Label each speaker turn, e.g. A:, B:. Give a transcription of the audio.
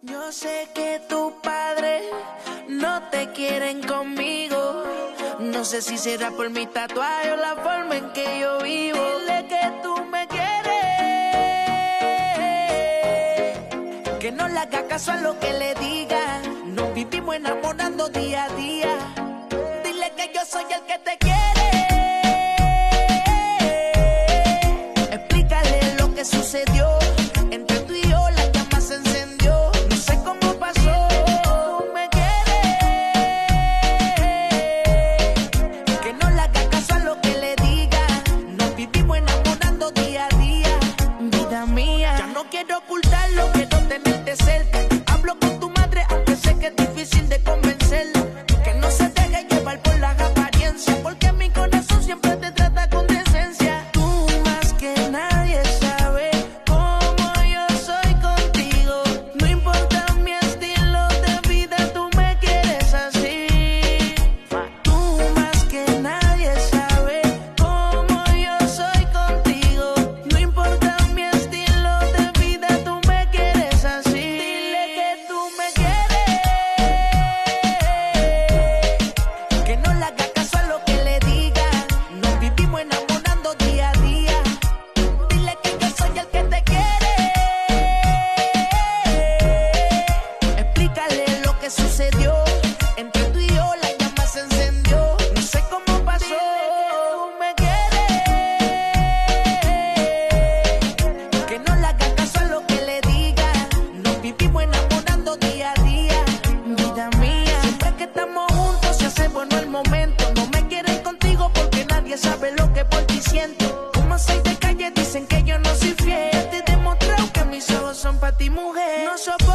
A: Yo sé que tus padres no te quieren conmigo. No sé si será por mi tatuaje o la forma en que yo vivo. Dile que tú me quieres, que no le haga caso a lo que le digan. Nos vivimos enamorando día a día. Dile que yo soy el que te quiere. Explícale lo que sucedió. Entre tú y yo la llama se encendió. No sé cómo pasó. Tú me quieres, que no le haga caso a lo que le diga. Nos vivimos enamorando día a día. Vida mía, ya no quiero ocultarlo, quiero tenerte cerca. Hablo con tu madre, aunque sé que es difícil de convencerla. Que no se deje llevar por las apariencias, porque mi corazón siempre te trata con decencia. Tú más que nadie sabes cómo yo soy contigo. No importa mi estilo de vida, tú me quieres así. Tú más que nadie sabes cómo yo soy contigo. No importa mi estilo de vida, tú me quieres así. Dile que tú me quieres, que no le haga caso a lo que le diga. Nos vivimos enamorando día a día. Dile que yo soy el que te quiere. Explícale lo que sucedió. Entre tú y yo la llama se encendió. No sé cómo pasó. Tú me quieres, que no le haga caso a lo que le diga. Nos vivimos enamorando día a día. Vida mía, siempre que estamos juntos se hace bueno el momento. No me quieren contigo porque nadie sabe lo que por ti siento. Como soy de calle dicen que yo no soy fiel. Te he demostrado que mis ojos son para ti, mujer. No soporto